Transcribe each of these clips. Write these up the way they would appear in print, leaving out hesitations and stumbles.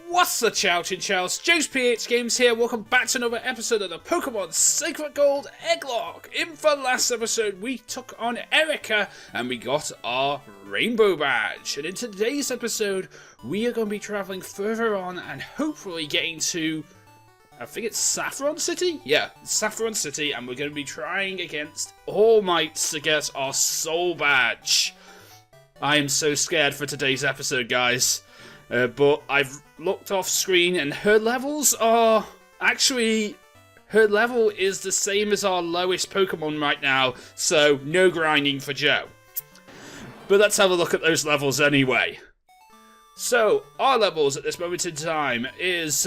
What's the chow, Chinchows? JoesphGames here. Welcome back to another episode of the Pokemon Sacred Gold Egglocke. In the last episode, we took on Erica and we got our Rainbow Badge. And in today's episode, we are going to be traveling further on and hopefully getting to, I think it's Saffron City? Yeah, Saffron City, and we're going to be trying against All Mights to get our Soul Badge. I am so scared for today's episode, guys. But I've looked off screen and her levels are actually, her level is the same as our lowest Pokemon right now, so no grinding for Joe. But let's have a look at those levels anyway. So our levels at this moment in time is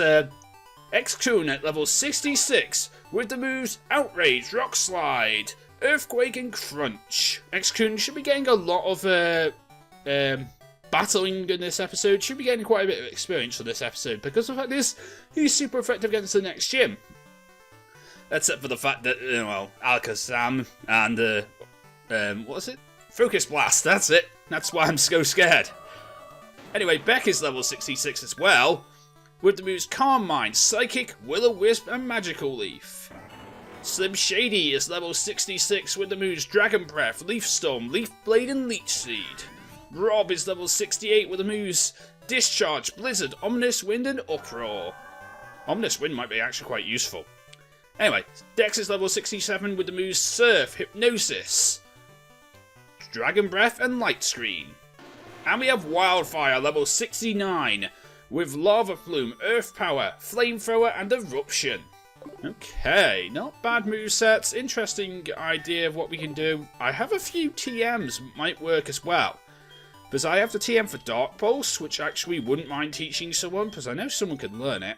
X-Kun at level 66 with the moves Outrage, Rock Slide, Earthquake and Crunch. X-Kun should be getting a lot of battling in this episode, should be getting quite a bit of experience for this episode, because the fact is, he's super effective against the next gym. Except for the fact that, well, Alakazam and, what is it? Focus Blast, that's it. That's why I'm so scared. Anyway, Beck is level 66 as well, with the moves Calm Mind, Psychic, Will-O-Wisp and Magical Leaf. Slim Shady is level 66 with the moves Dragon Breath, Leaf Storm, Leaf Blade and Leech Seed. Rob is level 68 with the moves Discharge, Blizzard, Ominous Wind and Uproar. Ominous Wind might be actually quite useful. Anyway, Dex is level 67 with the moves Surf, Hypnosis, Dragon Breath and Light Screen. And we have Wildfire level 69 with Lava Plume, Earth Power, Flamethrower and Eruption. Okay, not bad movesets. Interesting idea of what we can do. I have a few TMs might work as well. Because I have the TM for Dark Pulse, which actually wouldn't mind teaching someone, because I know someone could learn it.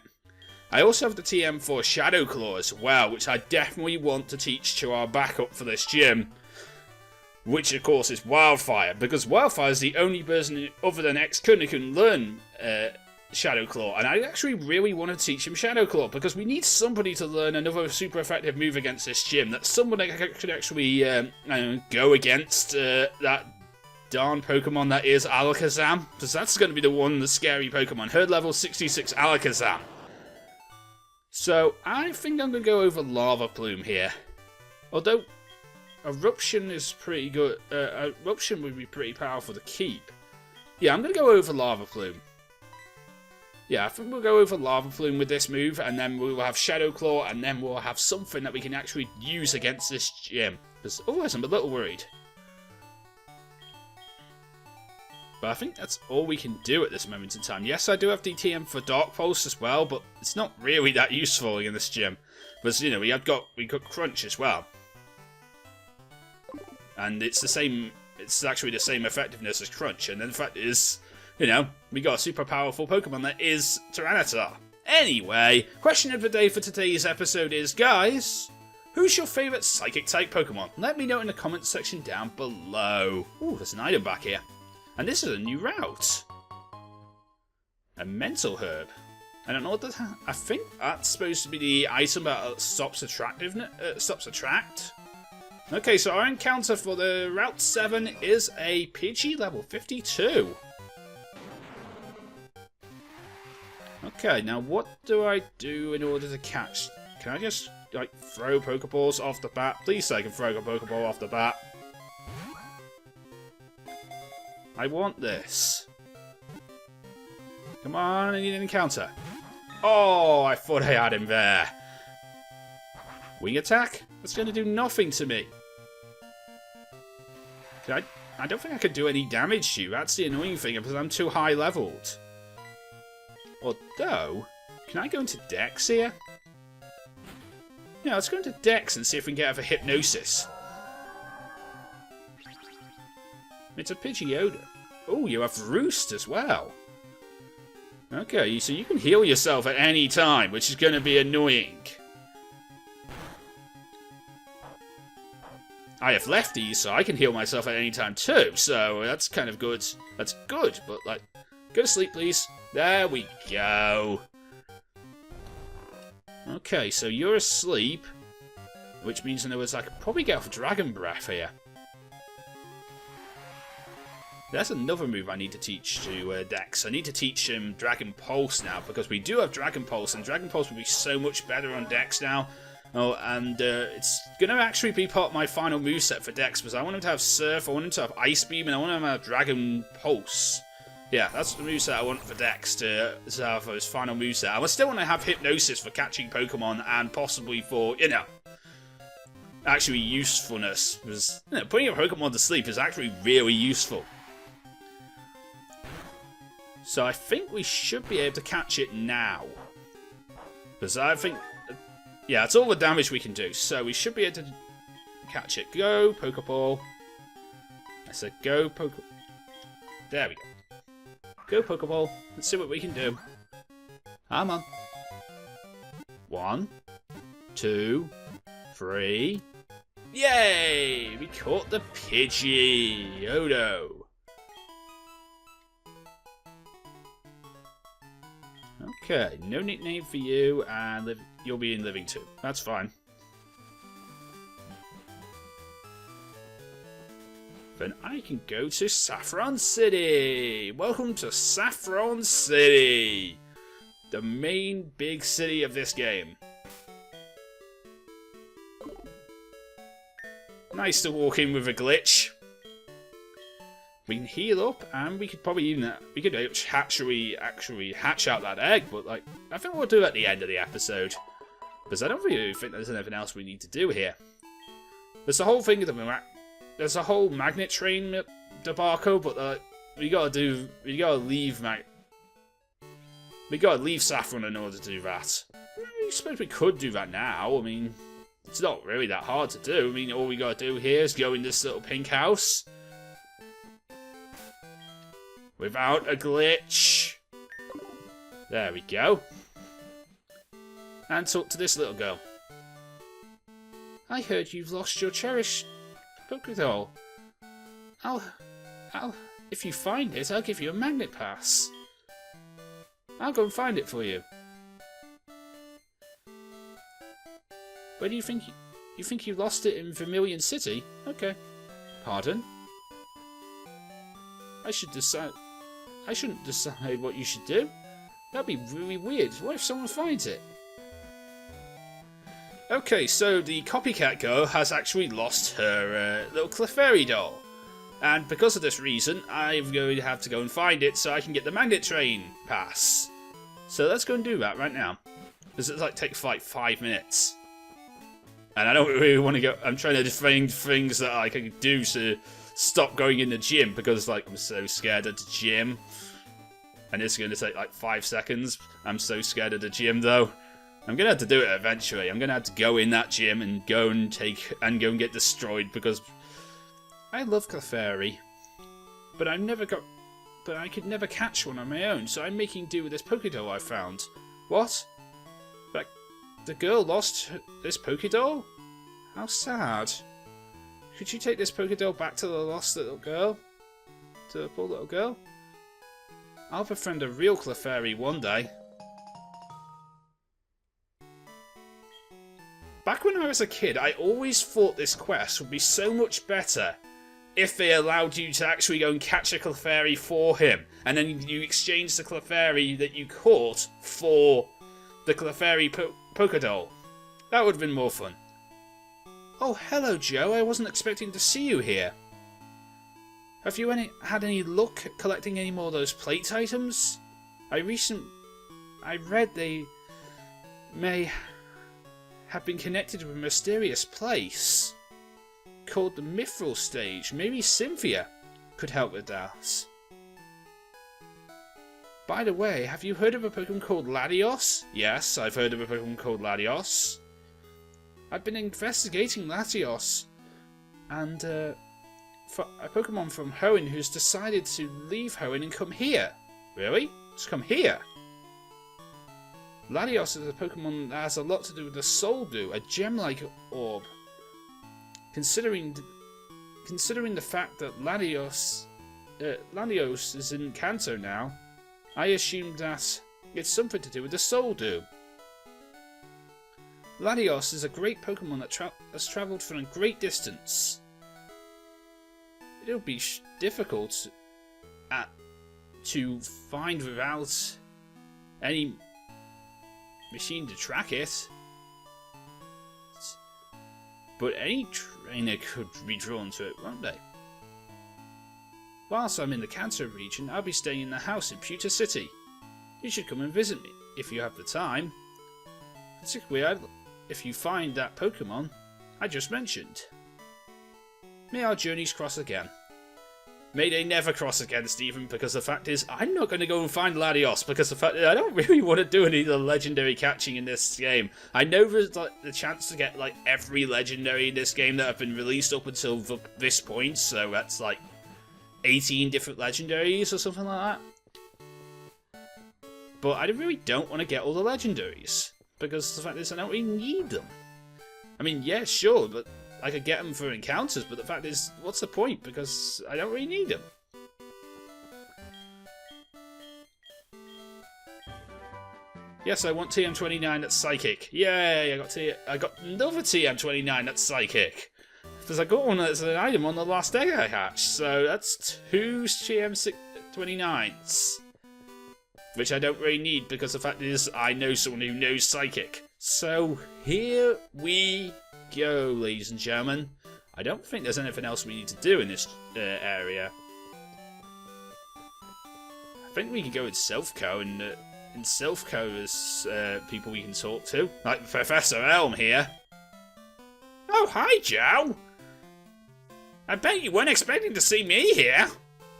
I also have the TM for Shadow Claw as well, which I definitely want to teach to our backup for this gym. Which, of course, is Wildfire, because Wildfire is the only person other than X-Kun who can learn Shadow Claw. And I actually really want to teach him Shadow Claw, because we need somebody to learn another super effective move against this gym. That's someone that could actually go against that darn Pokemon that is Alakazam, because that's going to be the scary Pokemon. Her level 66 Alakazam. So I think I'm going to go over Lava Plume here. Although Eruption is pretty good. Eruption would be pretty powerful to keep. Yeah, I'm going to go over Lava Plume. Yeah, I think we'll go over Lava Plume with this move, and then we'll have Shadow Claw, and then we'll have something that we can actually use against this gym. Because otherwise I'm a little worried. But I think that's all we can do at this moment in time. Yes, I do have DTM for Dark Pulse as well, but it's not really that useful in this gym. Because, you know, we got Crunch as well. And it's the same, it's actually the same effectiveness as Crunch. And then the fact is, you know, we got a super powerful Pokemon that is Tyranitar. Anyway, question of the day for today's episode is, guys, who's your favourite Psychic-type Pokemon? Let me know in the comments section down below. Ooh, there's an item back here. And this is a new route. A Mental Herb. I don't know what that. I think that's supposed to be the item that stops attract. Okay, so our encounter for the Route 7 is a Pidgey level 52. Okay, now what do I do in order to catch? Can I just, like, throw Pokeballs off the bat? Please say I can throw a Pokeball off the bat. I want this. Come on, I need an encounter. Oh, I thought I had him there. Wing attack? That's going to do nothing to me. I don't think I could do any damage to you. That's the annoying thing, because I'm too high leveled. Although, can I go into Dex here? Yeah, let's go into Dex and see if we can get over Hypnosis. It's a Pidgeotto. Oh, you have Roost as well. Okay, so you can heal yourself at any time, which is going to be annoying. I have lefties, so I can heal myself at any time too, so that's kind of good. That's good, but, like, go to sleep, please. There we go. Okay, so you're asleep, which means in other words I could probably get off Dragon Breath here. That's another move I need to teach to Dex. I need to teach him Dragon Pulse now, because we do have Dragon Pulse, and Dragon Pulse will be so much better on Dex now. Oh, and it's going to actually be part of my final moveset for Dex, because I want him to have Surf, I want him to have Ice Beam, and I want him to have Dragon Pulse. Yeah, that's the moveset I want for Dex to have for his final moveset. I still want to have Hypnosis for catching Pokemon, and possibly for, you know, actually usefulness. Because, you know, putting a Pokemon to sleep is actually really useful. So I think we should be able to catch it now. Because I think... yeah, that's all the damage we can do. So we should be able to catch it. Go, Pokeball. I said go, Pokeball. There we go. Go, Pokeball. Let's see what we can do. Come on. 1, 2, 3. Yay! We caught the Pidgey. Oh no. Okay, no nickname for you, and you'll be in Living 2. That's fine. Then I can go to Saffron City! Welcome to Saffron City! The main big city of this game. Nice to walk in with a glitch. We can heal up, and we could probably even actually hatch out that egg, but like I think we'll do it at the end of the episode, because I don't really think there's anything else we need to do here. There's the whole thing of there's a whole magnet train debacle, but we gotta leave Saffron in order to do that. I suppose we could do that now. I mean, it's not really that hard to do. I mean, all we gotta do here is go in this little pink house. Without a glitch. There we go. And talk to this little girl. I heard you've lost your cherished Pokédoll. If you find it, I'll give you a magnet pass. I'll go and find it for you. Where do you think you lost it in Vermilion City? Okay. Pardon? I shouldn't decide what you should do. That'd be really weird. What if someone finds it? Okay, so the copycat girl has actually lost her little Clefairy doll. And because of this reason, I'm going to have to go and find it so I can get the magnet train pass. So let's go and do that right now. Because it's like takes like 5 minutes. And I don't really want to go. I'm trying to find things that I can do to stop going in the gym, because like I'm so scared of the gym. And it's going to take like 5 seconds. I'm so scared of the gym though. I'm going to have to do it eventually. I'm going to have to go in that gym and go and get destroyed, because I love Clefairy. But I could never catch one on my own, so I'm making do with this Pokédoll I found. What? But the girl lost this Pokédoll? How sad. Could you take this Pokédoll back to the lost little girl? To the poor little girl? I'll befriend a real Clefairy one day. Back when I was a kid, I always thought this quest would be so much better if they allowed you to actually go and catch a Clefairy for him, and then you exchange the Clefairy that you caught for the Clefairy Pokédoll. That would have been more fun. Oh, hello, Joe. I wasn't expecting to see you here. Have you had any luck collecting any more of those plate items? I read they may have been connected to a mysterious place called the Mithril Stage. Maybe Cynthia could help with that. By the way, have you heard of a Pokemon called Latios? Yes, I've heard of a Pokemon called Latios. I've been investigating Latios, and for a Pokemon from Hoenn who's decided to leave Hoenn and come here. Really? Just come here? Latios is a Pokemon that has a lot to do with the Soldew, a gem-like orb. Considering the fact that Latios is in Kanto now, I assumed that it's something to do with the Soldew. Latios is a great Pokemon that has travelled from a great distance. It'll be difficult to find without any machine to track it. But any trainer could be drawn to it, won't they? Whilst I'm in the Kanto region, I'll be staying in the house in Pewter City. You should come and visit me, if you have the time. Particularly if you find that Pokemon I just mentioned. May our journeys cross again. May they never cross again, Stephen, because the fact is, I'm not going to go and find Latios, because the fact is, I don't really want to do any of the legendary catching in this game. I know there's like the chance to get like every legendary in this game that have been released up until this point, so that's like 18 different legendaries or something like that. But I really don't want to get all the legendaries, because the fact is I don't really need them. I mean, yeah, sure, but I could get them for encounters, but the fact is, what's the point? Because I don't really need them. Yes, I want TM29 that's Psychic. Yay, I got another TM29 that's Psychic. Because I got one that's an item on the last egg I hatched, so that's 2 TM29s. Which I don't really need, because the fact is, I know someone who knows Psychic. So, here we go, ladies and gentlemen. I don't think there's anything else we need to do in this area. I think we can go with Silph-Co, and in Silph-Co there's people we can talk to. Like Professor Elm here. Oh, hi, Joe! I bet you weren't expecting to see me here,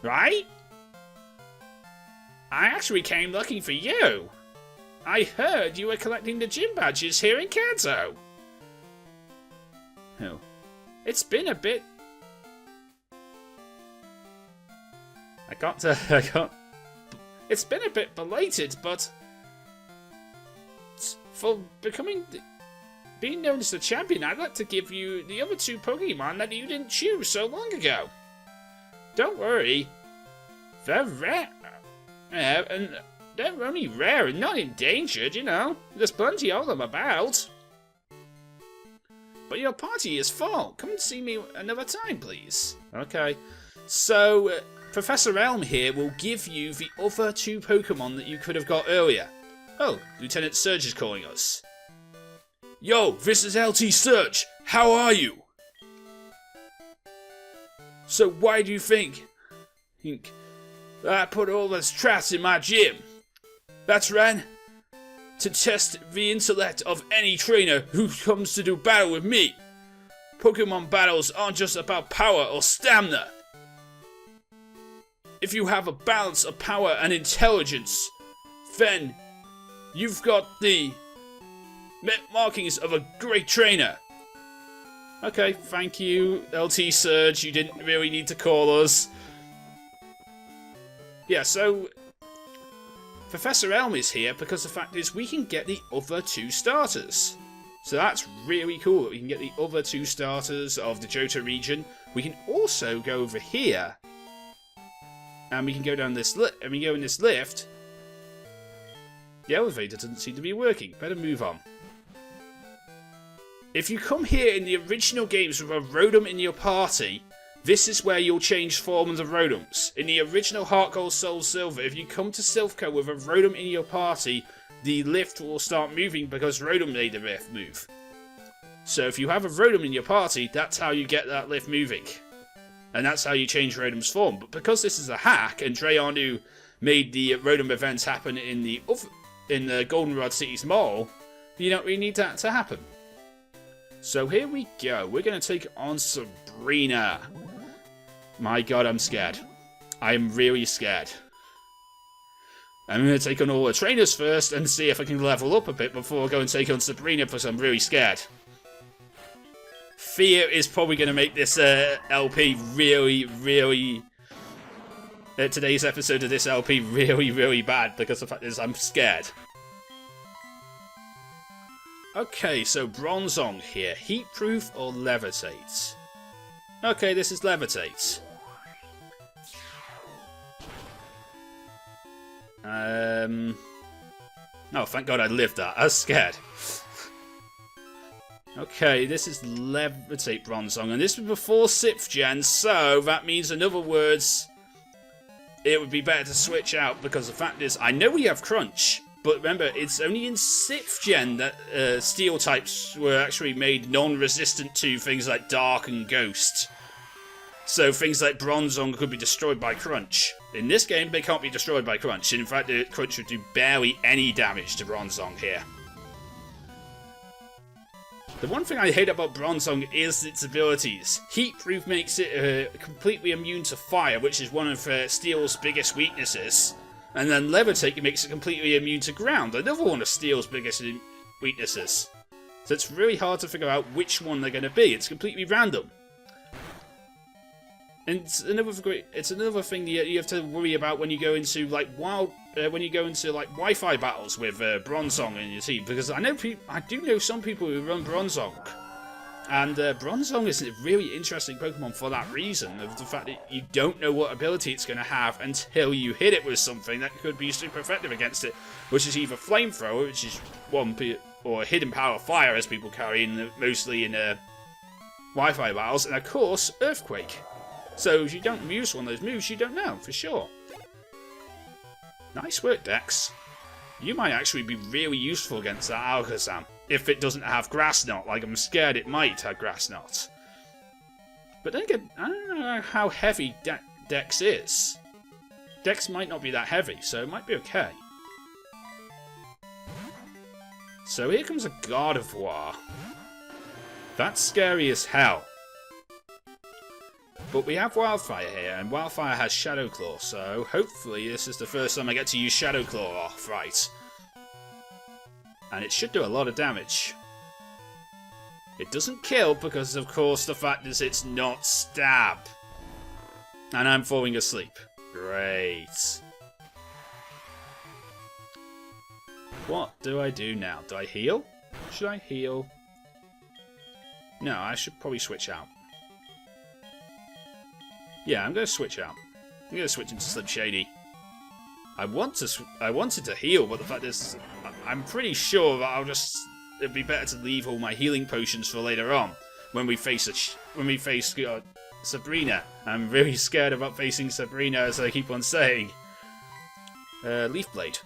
right? I actually came looking for you. I heard you were collecting the gym badges here in Kanto. Oh. It's been a bit... It's been a bit belated, but... For being known as the champion, I'd like to give you the other 2 Pokemon that you didn't choose so long ago. Don't worry. They're rare. And they're only rare and not endangered, you know. There's plenty of them about. But your party is full. Come and see me another time, please. Okay. So, Professor Elm here will give you the other 2 Pokemon that you could have got earlier. Oh, Lieutenant Surge is calling us. Yo, this is LT Surge. How are you? So why do you think I put all those traps in my gym? That's right. To test the intellect of any trainer who comes to do battle with me. Pokemon battles aren't just about power or stamina. If you have a balance of power and intelligence, then you've got the markings of a great trainer. Okay, thank you, LT Surge. You didn't really need to call us. Yeah, so Professor Elm is here because the fact is we can get the other 2 starters. So that's really cool that we can get the other 2 starters of the Johto region. We can also go over here and we can go down this lift. And we go in this lift. The elevator doesn't seem to be working. Better move on. If you come here in the original games with a Rotom in your party, this is where you'll change forms of Rotoms. In the original Heart Gold Soul Silver, if you come to Silph-Co with a Rotom in your party, the lift will start moving because Rotom made the lift move. So if you have a Rotom in your party, that's how you get that lift moving. And that's how you change Rotom's form. But because this is a hack, and Dreyarnu made the Rotom events happen in the Goldenrod City's Mall, you don't really need that to happen. So here we go. We're going to take on Sabrina. My god, I'm scared. I am really scared. I'm going to take on all the trainers first and see if I can level up a bit before I go and take on Sabrina because I'm really scared. Fear is probably going to make this LP really... today's episode of this LP really bad because the fact is I'm scared. Okay, so Bronzong here. Heatproof or Levitate? Okay, this is Levitate. Oh, thank God I lived that. I was scared. Okay, this is Levitate Bronzong, and this was before 6th Gen, so that means, in other words, it would be better to switch out, because the fact is, I know we have Crunch, but remember, it's only in 6th gen that Steel types were actually made non-resistant to things like Dark and Ghost. So things like Bronzong could be destroyed by Crunch. In this game, they can't be destroyed by Crunch. In fact, Crunch would do barely any damage to Bronzong here. The one thing I hate about Bronzong is its abilities. Heatproof makes it completely immune to fire, which is one of Steel's biggest weaknesses. And then Levitate makes it completely immune to ground, another one of Steel's biggest weaknesses. So it's really hard to figure out which one they're going to be. It's completely random. And it's another thing that you have to worry about when you go into like Wi-Fi battles with Bronzong in your team, because I do know some people who run Bronzong, and Bronzong is a really interesting Pokemon for that reason, of the fact that you don't know what ability it's going to have until you hit it with something that could be super effective against it, which is either Flamethrower, which is or Hidden Power Fire, as people carry mostly in Wi-Fi battles, and of course Earthquake. So if you don't use one of those moves, you don't know, for sure. Nice work, Dex. You might actually be really useful against that Alakazam, if it doesn't have Grass Knot, like I'm scared it might have Grass Knot. But then again, I don't know how heavy Dex is. Dex might not be that heavy, so it might be okay. So here comes a Gardevoir. That's scary as hell. But we have Wildfire here, and Wildfire has Shadow Claw, so hopefully this is the first time I get to use Shadow Claw off right. And it should do a lot of damage. It doesn't kill because, of course, the fact is it's not stab. And I'm falling asleep. Great. What do I do now? Do I heal? Should I heal? No, I should probably switch out. Yeah, I'm going to switch out. I'm going to switch into Slim Shady. I wanted to heal, but the fact is, I'm pretty sure that it'd be better to leave all my healing potions for later on when we face Sabrina. I'm really scared about facing Sabrina, as I keep on saying. Leaf Blade,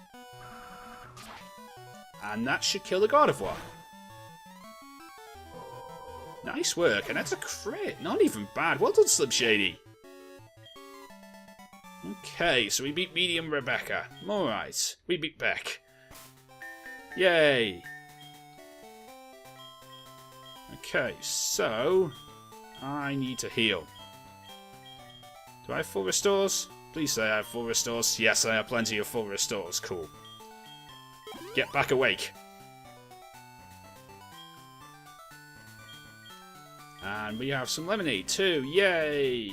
and that should kill the Gardevoir. Nice work, and that's a crit. Not even bad. Well done, Slim Shady. Okay, so we beat Medium Rebecca. Alright, we beat Beck. Yay! Okay, so I need to heal. Do I have full restores? Please say I have full restores. Yes, I have plenty of full restores. Cool. Get back awake. And we have some lemonade too. Yay!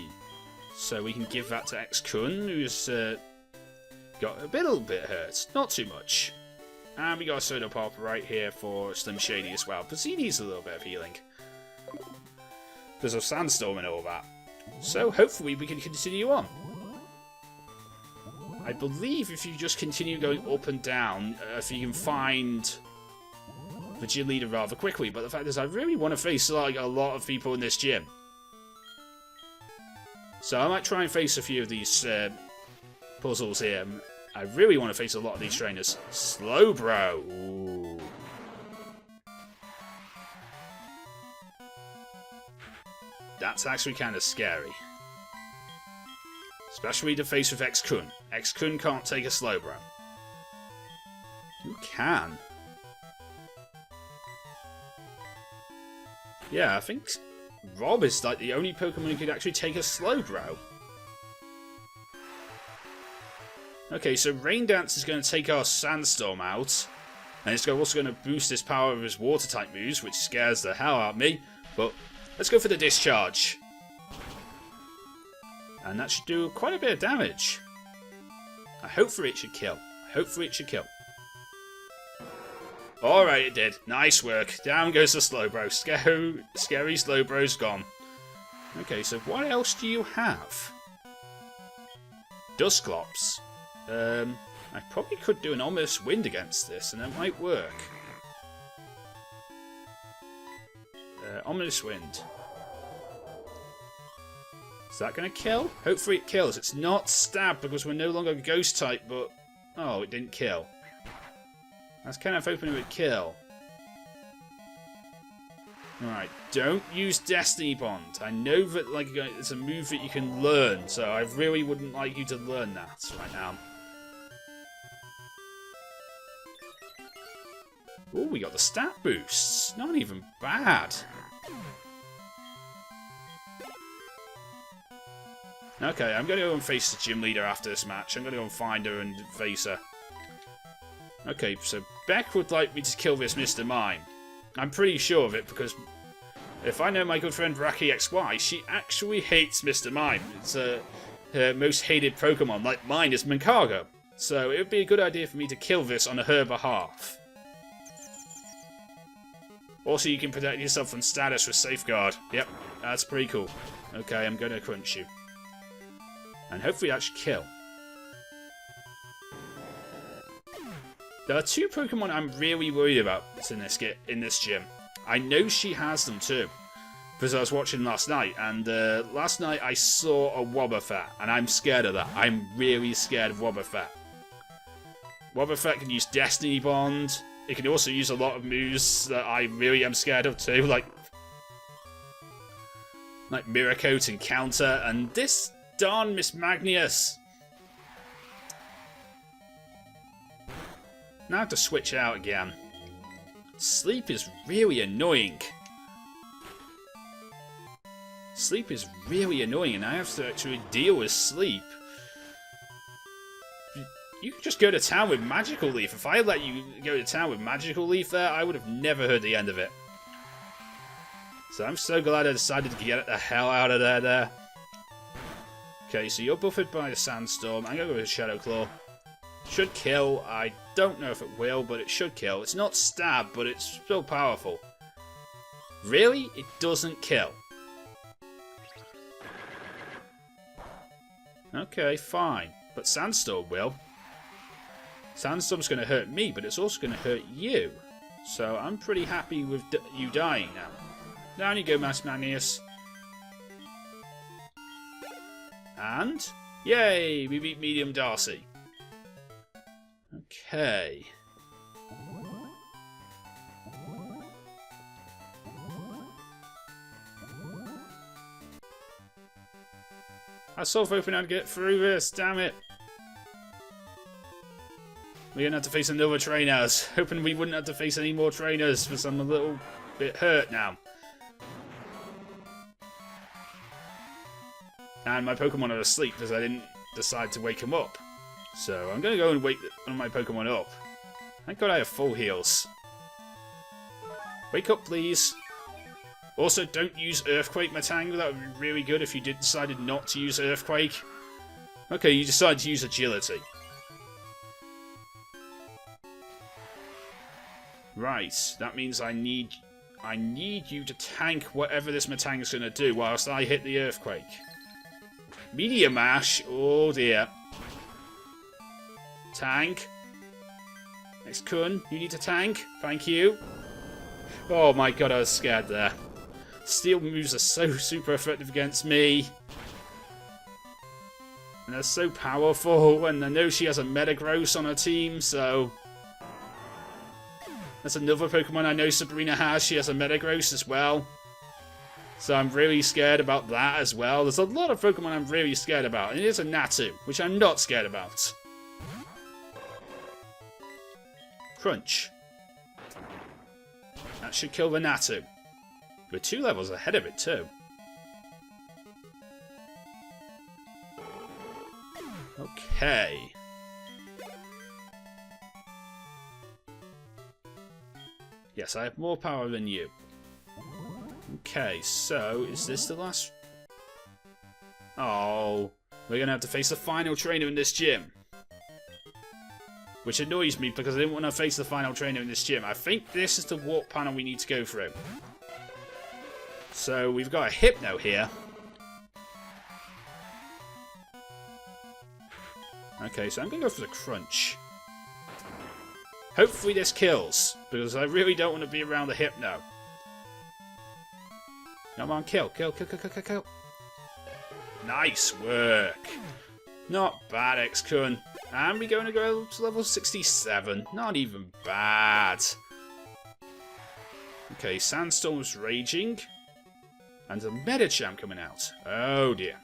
So we can give that to X-Kun, who's got a little bit hurt. Not too much. And we got a Soda Pop right here for Slim Shady as well, because he needs a little bit of healing. Because of Sandstorm and all that. So hopefully we can continue on. I believe if you just continue going up and down, if you can find the gym leader rather quickly. But the fact is, I really want to face like a lot of people in this gym. So I might try and face a few of these puzzles here. I really want to face a lot of these trainers. Slowbro. Ooh. That's actually kind of scary. Especially to face with X-Kun. X-Kun can't take a Slowbro. Who can? Yeah, I think Rob is like the only Pokemon who could actually take a Slowbro. Okay, so Rain Dance is going to take our Sandstorm out. And it's also going to boost his power of his Water-type moves, which scares the hell out of me. But let's go for the Discharge. And that should do quite a bit of damage. Hopefully it should kill. Hopefully it should kill. Alright, it did. Nice work. Down goes the Slowbro. Scary Slowbro's gone. Okay, so what else do you have? Dusclops. I probably could do an Ominous Wind against this, and it might work. Ominous Wind. Is that going to kill? Hopefully it kills. It's not stab because we're no longer ghost type, but... Oh, it didn't kill. I was kind of hoping it would kill. Alright, don't use Destiny Bond. I know that like it's a move that you can learn, so I really wouldn't like you to learn that right now. Oh, we got the stat boosts. Not even bad. Okay, I'm going to go and face the gym leader after this match. I'm going to go and find her and face her. Okay, so Beck would like me to kill this Mr. Mime. I'm pretty sure of it, because if I know my good friend Raki XY, she actually hates Mr. Mime. It's her most hated Pokemon, like mine is Mancargo. So it would be a good idea for me to kill this on her behalf. Also, you can protect yourself from status with Safeguard. Yep, that's pretty cool. Okay, I'm going to crunch you. And hopefully that should kill. There are two Pokemon I'm really worried about in this gym. I know she has them too, because I was watching last night, and last night I saw a Wobbuffet, and I'm scared of that. I'm really scared of Wobbuffet. Wobbuffet can use Destiny Bond. It can also use a lot of moves that I really am scared of too, like Mirror Coat and Counter, and this darn Miss Magnus. Now I have to switch out again. Sleep is really annoying. Sleep is really annoying, and I have to actually deal with sleep. You can just go to town with Magical Leaf. If I let you go to town with Magical Leaf there, I would have never heard the end of it. So I'm so glad I decided to get the hell out of there. Okay, so you're buffered by the Sandstorm. I'm going to go with Shadow Claw. Should kill. I don't know if it will, but it should kill. It's not stab, but it's still powerful. Really? It doesn't kill. Okay, fine. But Sandstorm will. Sandstorm's going to hurt me, but it's also going to hurt you. So I'm pretty happy with you dying now. Down you go, Mass Magnus. And, yay, we beat Medium Darcy. Okay. I was so hoping I'd get through this, damn it. We're going to have to face another trainer. I was hoping we wouldn't have to face any more trainers, because I'm a little bit hurt now. And my Pokemon are asleep because I didn't decide to wake them up. So I'm going to go and wake one of my Pokemon up. Thank God I have full heals. Wake up, please. Also, don't use Earthquake, Matang. That would be really good if you decided not to use Earthquake. Okay, you decided to use Agility. Right, that means I need you to tank whatever this Matang is going to do whilst I hit the Earthquake. Meteor Mash, oh dear. Tank. Next Kun, you need to tank. Thank you. Oh my god, I was scared there. Steel moves are so super effective against me. And they're so powerful, and I know she has a Metagross on her team, so... That's another Pokemon I know Sabrina has. She has a Metagross as well. So I'm really scared about that as well. There's a lot of Pokemon I'm really scared about. And it is a Natu, which I'm not scared about. Crunch. That should kill the Natu. We're 2 levels ahead of it too. Okay. Yes, I have more power than you. Okay, so is this the last... Oh, we're going to have to face the final trainer in this gym. Which annoys me because I didn't want to face the final trainer in this gym. I think this is the warp panel we need to go through. So we've got a Hypno here. Okay, so I'm going to go for the Crunch. Hopefully this kills, because I really don't want to be around the Hypno. Come on, kill. Nice work. Not bad, X-Kun. And we're going to go to level 67. Not even bad. Okay, Sandstorm's raging. And a Medicham coming out. Oh dear.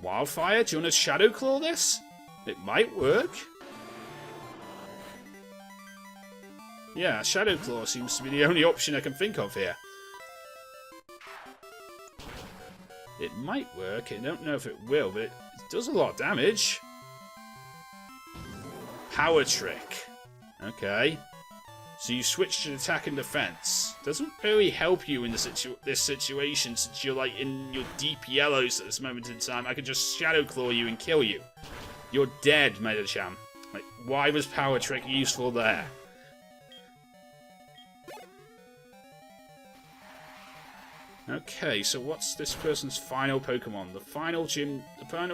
Wildfire, do you want to Shadow Claw this? It might work. Yeah, Shadow Claw seems to be the only option I can think of here. It might work. I don't know if it will, but it does a lot of damage. Power Trick. Okay. So you switch to attack and defense. Doesn't really help you in this situation since you're like in your deep yellows at this moment in time. I could just Shadow Claw you and kill you. You're dead, Medicham. Like, why was Power Trick useful there? Okay, so what's this person's final Pokemon? The final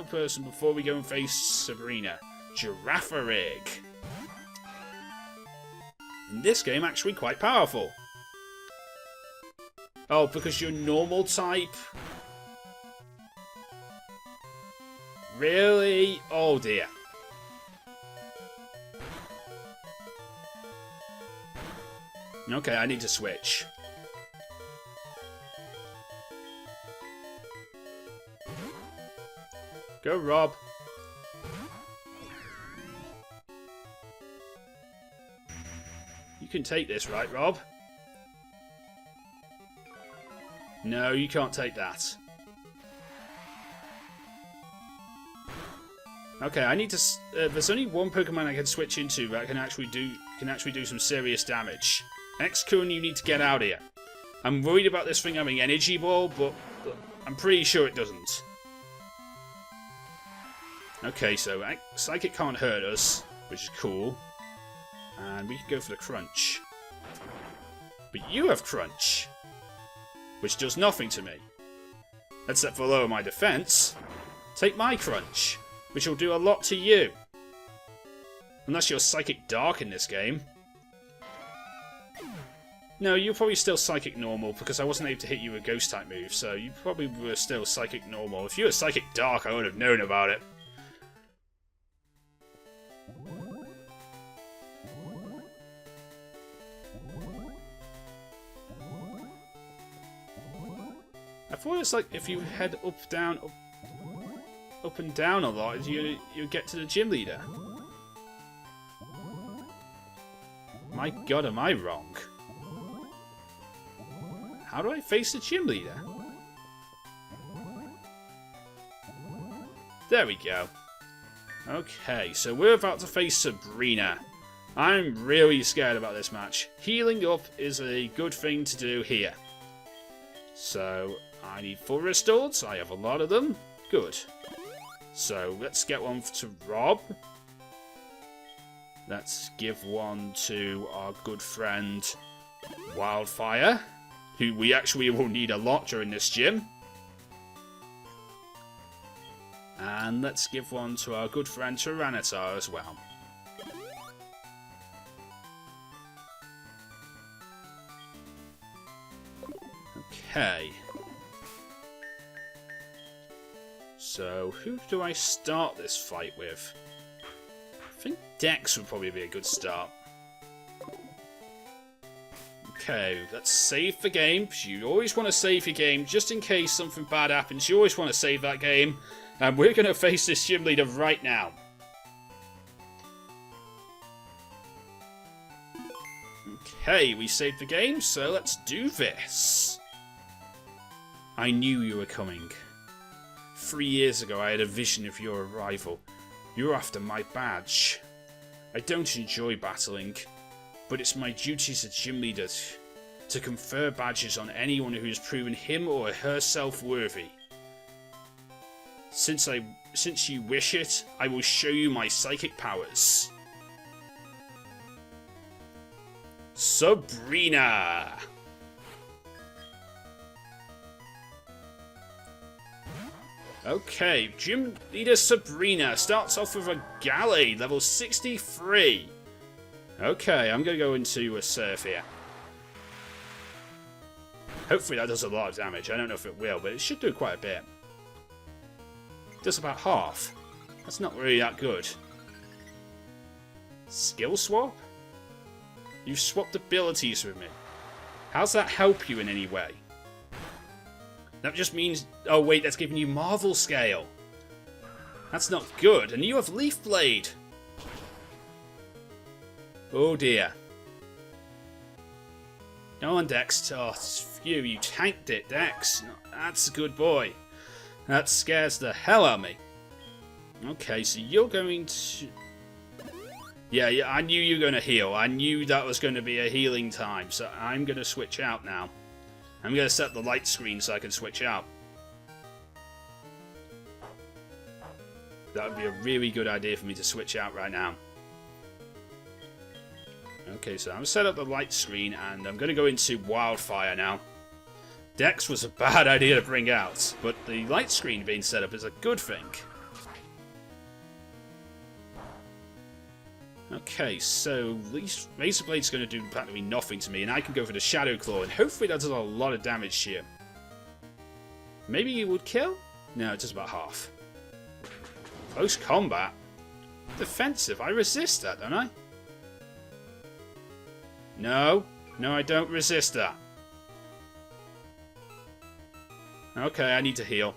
person before we go and face Sabrina. Girafarig. In this game, actually quite powerful. Oh, because you're normal type? Really? Oh dear. Okay, I need to switch. Go, Rob. You can take this, right, Rob? No, you can't take that. Okay, I need to. There's only one Pokemon I can switch into that can actually do some serious damage. X-Kun, you need to get out of here. I'm worried about this thing having Energy Ball, but I'm pretty sure it doesn't. Okay, so Psychic can't hurt us, which is cool. And we can go for the Crunch. But you have Crunch, which does nothing to me. Except for lower my defense. Take my Crunch, which will do a lot to you. Unless you're Psychic Dark in this game. No, you're probably still Psychic Normal, because I wasn't able to hit you with Ghost-type moves, so you probably were still Psychic Normal. If you were Psychic Dark, I would have known about it. I thought it's like if you head up, down, up and down a lot, you get to the gym leader. My god, am I wrong? How do I face the gym leader? There we go. Okay, so we're about to face Sabrina. I'm really scared about this match. Healing up is a good thing to do here. So, I need full restores. I have a lot of them. Good. So, let's get one to Rob. Let's give one to our good friend Wildfire, who we actually will need a lot during this gym. And let's give one to our good friend Tyranitar as well. Okay. So, who do I start this fight with? I think Dex would probably be a good start. Okay, let's save the game. You always want to save your game, just in case something bad happens. You always want to save that game. And we're going to face this gym leader right now. Okay, we saved the game, so let's do this. I knew you were coming. 3 years ago, I had a vision of your arrival. You're after my badge. I don't enjoy battling, but it's my duty as a gym leader to confer badges on anyone who has proven him or herself worthy. Since you wish it, I will show you my psychic powers. Sabrina! Okay, Gym Leader Sabrina starts off with a Gallade, level 63. Okay, I'm going to go into a Surf here. Hopefully that does a lot of damage. I don't know if it will, but it should do quite a bit. It does about half. That's not really that good. Skill swap? You've swapped abilities with me. How's that help you in any way? That just means... Oh wait, that's giving you Marvel Scale. That's not good. And you have Leaf Blade. Oh dear. Go on, Dex. Oh, phew, you tanked it, Dex. That's a good boy. That scares the hell out of me. Okay, so you're going to... Yeah, I knew you were going to heal. I knew that was going to be a healing time, so I'm going to switch out now. I'm going to set the light screen so I can switch out. That would be a really good idea for me to switch out right now. Okay, so I'm set up the light screen and I'm going to go into Wildfire now. Dex was a bad idea to bring out, but the light screen being set up is a good thing. Okay, so Razor Blade's going to do practically nothing to me, and I can go for the Shadow Claw, and hopefully that does a lot of damage here. Maybe it would kill? No, it does about half. Close combat? Defensive? I resist that, don't I? No, I don't resist that. Okay, I need to heal.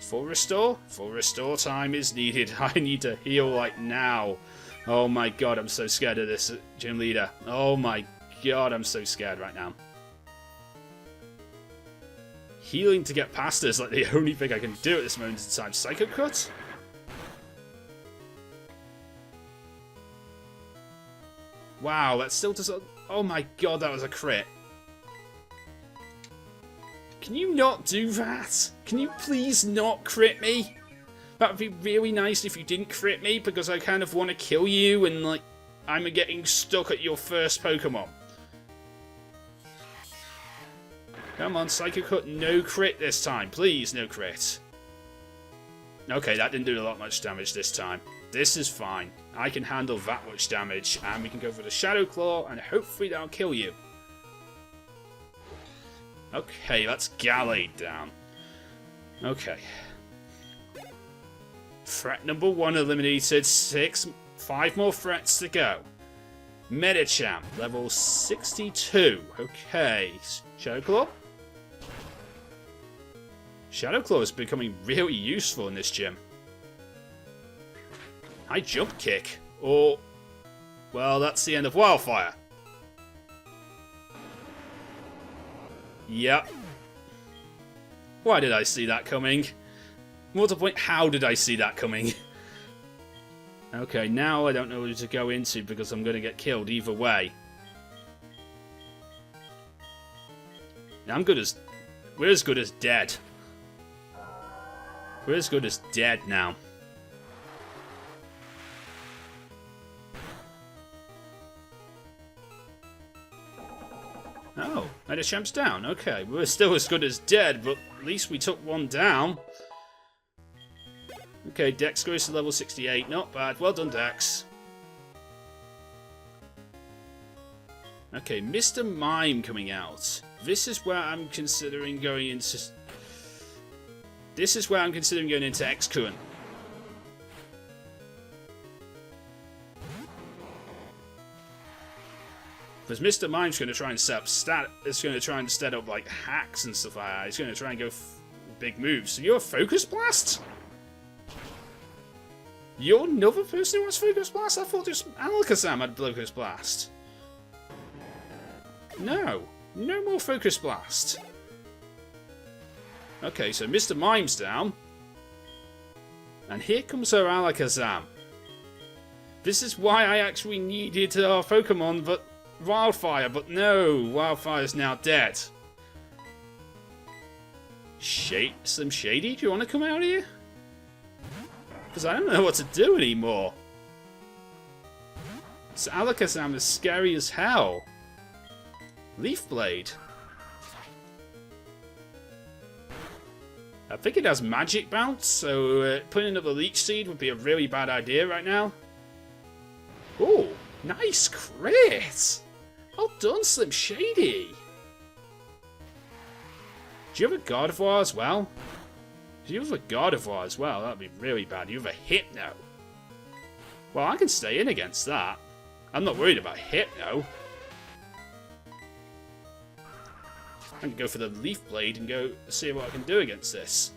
Full restore? Full restore time is needed. I need to heal like now. Oh my god, I'm so scared of this gym leader. Oh my god, I'm so scared right now. Healing to get past this is like the only thing I can do at this moment in time. Psycho Cut? Wow, that still does... Oh my god, that was a crit. Can you not do that? Can you please not crit me? That would be really nice if you didn't crit me, because I kind of want to kill you and, like, I'm getting stuck at your first Pokemon. Come on, Psycho Cut, no crit this time. Please, no crit. Okay, that didn't do a lot much damage this time. This is fine. I can handle that much damage, and we can go for the Shadow Claw, and hopefully that'll kill you. Okay, that's Gallade down. Okay. Threat number 1 eliminated. 5 more threats to go. Medicham, level 62. Okay. Shadow Claw? Shadow Claw is becoming really useful in this gym. High jump kick. Or... Well, that's the end of Wildfire. Yep. Why did I see that coming? More to the point, how did I see that coming? Okay, now I don't know who to go into because I'm going to get killed either way. Now we're as good as dead. We're as good as dead now. Oh, Medicham's down. Okay, we're still as good as dead, but at least we took one down. Okay, Dex goes to level 68. Not bad. Well done, Dex. Okay, Mr. Mime coming out. This is where I'm considering going into... X-Current. Because Mr. Mime's going to try and set up like hacks and stuff like that. He's going to try and go big moves. So you're a Focus Blast? You're another person who wants Focus Blast? I thought just Alakazam had Focus Blast. No. No more Focus Blast. Okay, so Mr. Mime's down. And here comes our Alakazam. This is why I actually needed our Pokemon, but... Wildfire, but no, Wildfire's now dead. Slim Shady, do you want to come out here? Because I don't know what to do anymore. This Alakazam is scary as hell. Leaf Blade. I think it has Magic Bounce, so putting up the Leech Seed would be a really bad idea right now. Ooh. Nice crit! Well done, Slim Shady. Do you have a Gardevoir as well? If you have a Gardevoir as well, that'd be really bad. You have a Hypno. Well, I can stay in against that. I'm not worried about Hypno. I can go for the Leaf Blade and go see what I can do against this.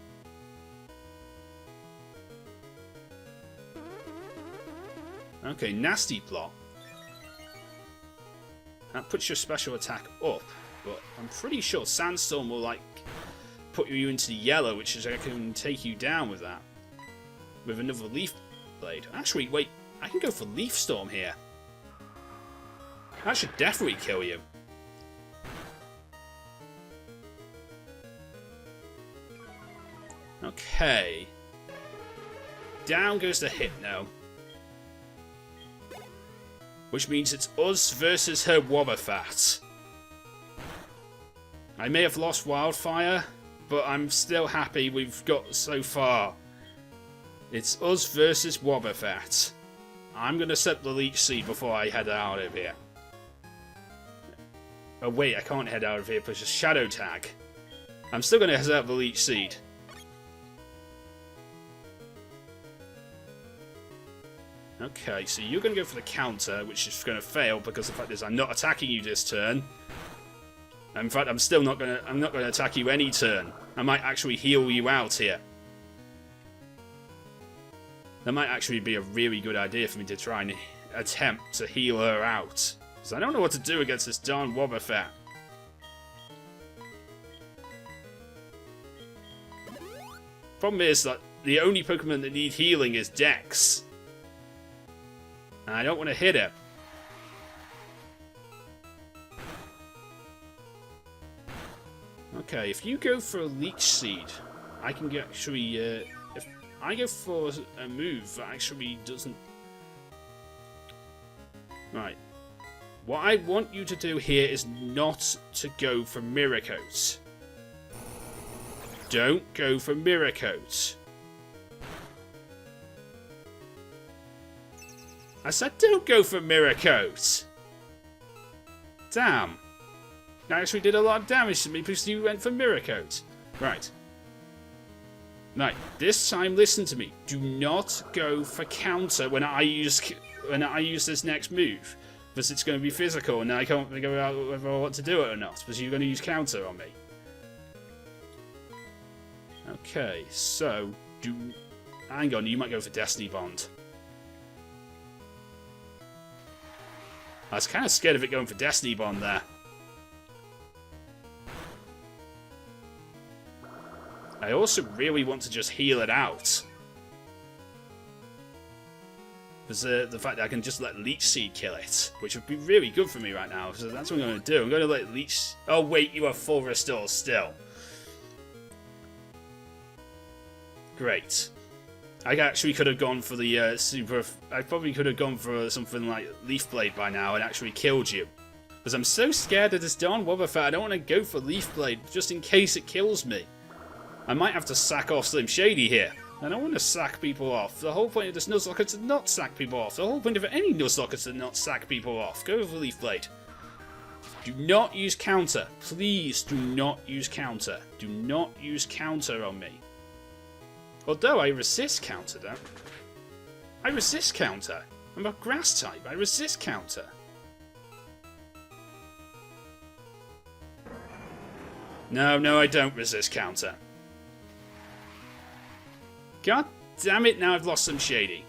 Okay, Nasty Plot. That puts your special attack up, but I'm pretty sure Sandstorm will, like, put you into the yellow, which is I can take you down with that. With another Leaf Blade. Actually, wait, I can go for Leaf Storm here. That should definitely kill you. Okay. Down goes the Hypno. Which means it's us versus her Wobbuffet. I may have lost Wildfire, but I'm still happy we've got so far. It's us versus Wobbuffet. I'm going to set the Leech Seed before I head out of here. Oh wait, I can't head out of here because it's Shadow Tag. I'm still going to set up the Leech Seed. Okay, so you're going to go for the counter, which is going to fail because the fact is I'm not attacking you this turn. And in fact, I'm not going to attack you any turn. I might actually heal you out here. That might actually be a really good idea for me to try and attempt to heal her out. Because I don't know what to do against this darn Wobbuffet. Problem is that the only Pokemon that need healing is Dex. And I don't want to hit her. Okay, if you go for a Leech Seed, I can get actually... if I go for a move that actually doesn't... Right. What I want you to do here is not to go for Mirror Coat. Don't go for Mirror Coat. I said don't go for Mirror Coat. Damn. That actually did a lot of damage to me because you went for Mirror Coat. Right. Right. This time, listen to me. Do not go for counter when I use this next move, because it's going to be physical, and I can't figure out whether I want to do it or not. Because you're going to use counter on me. Okay. So hang on. You might go for Destiny Bond. I was kind of scared of it going for Destiny Bond there. I also really want to just heal it out. Because the fact that I can just let Leech Seed kill it, which would be really good for me right now. So that's what I'm going to do. I'm going to let Leech... Oh wait, you are full restore still. Great. I actually could have gone for the super... I probably could have gone for something like Leaf Blade by now and actually killed you. Because I'm so scared of this darn Wobbuffet, I don't want to go for Leaf Blade just in case it kills me. I might have to sack off Slim Shady here. I don't want to sack people off. The whole point of this Nuzlocke is to not sack people off. The whole point of any Nuzlocke is to not sack people off. Go for Leaf Blade. Do not use counter. Please do not use counter. Do not use counter on me. Although I resist counter, though. I resist counter. I'm a grass type. I resist counter. No, I don't resist counter. God damn it, now I've lost Slim Shady.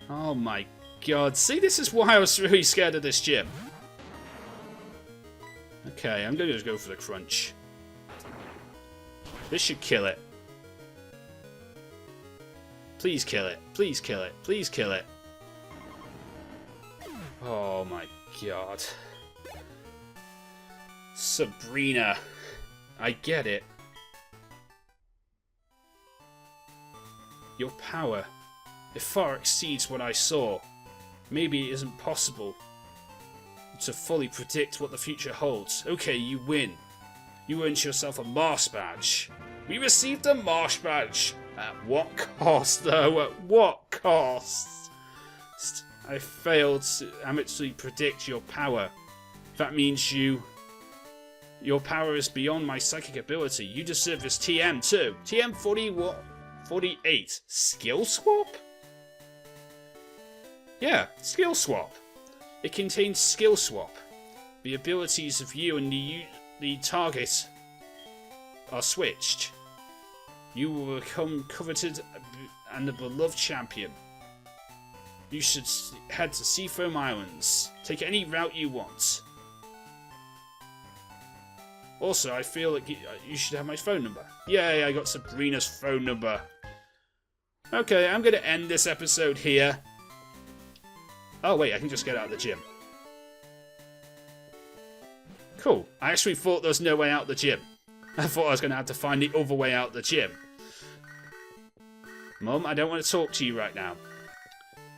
Oh my god. See, this is why I was really scared of this gym. Okay, I'm going to just go for the crunch. This should kill it. Please kill it. Please kill it. Please kill it. Oh my god. Sabrina. I get it. Your power, it far exceeds what I saw. Maybe it isn't possible to fully predict what the future holds. Okay, you win. You earned yourself a Marsh Badge. We received a Marsh Badge. At what cost, though? At what cost? I failed to accurately predict your power. That means your power is beyond my psychic ability. You deserve this TM too. TM 48. Skill swap? Yeah, skill swap. It contains skill swap. The abilities of you and the target are switched. You will become coveted and a beloved champion. You should head to Seafoam Islands. Take any route you want. Also, I feel like you should have my phone number. Yay, I got Sabrina's phone number. Okay, I'm going to end this episode here. Oh wait, I can just get out of the gym. Cool. I actually thought there was no way out of the gym. I thought I was going to have to find the other way out of the gym. Mum, I don't want to talk to you right now.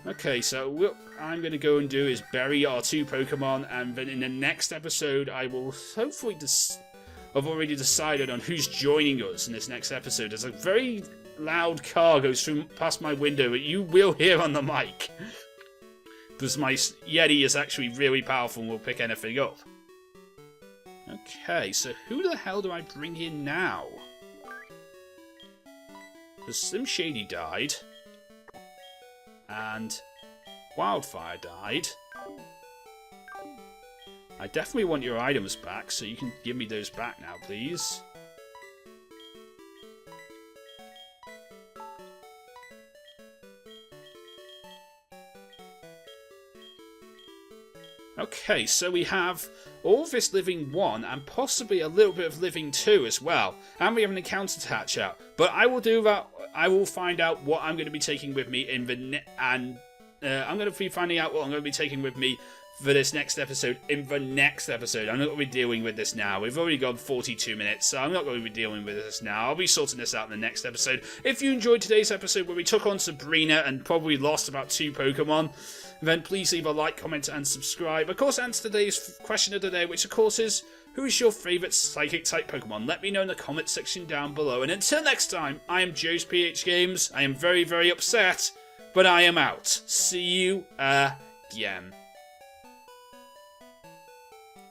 Okay, so what I'm going to go and do is bury our 2 Pokemon, and then in the next episode I will hopefully I've already decided on who's joining us in this next episode. There's a very loud car goes past my window that you will hear on the mic. Because my Yeti is actually really powerful and will pick anything up. Okay, so who the hell do I bring in now? Because Slim Shady died. And Wildfire died. I definitely want your items back, so you can give me those back now, please. Okay, so we have all of this living 1 and possibly a little bit of living 2 as well. And we have an encounter to hatch out. But I will do that. I will find out what I'm going to be taking with me in the I'm going to be finding out what I'm going to be taking with me for this next episode in the next episode. I'm not going to be dealing with this now. We've already gone 42 minutes, so I'm not going to be dealing with this now. I'll be sorting this out in the next episode. If you enjoyed today's episode where we took on Sabrina and probably lost about 2 Pokemon, then please leave a like, comment, and subscribe. Of course, answer today's question of the day, which of course is, who is your favourite Psychic-type Pokemon? Let me know in the comment section down below. And until next time, I am JoesphGames. I am very, very upset, but I am out. See you again.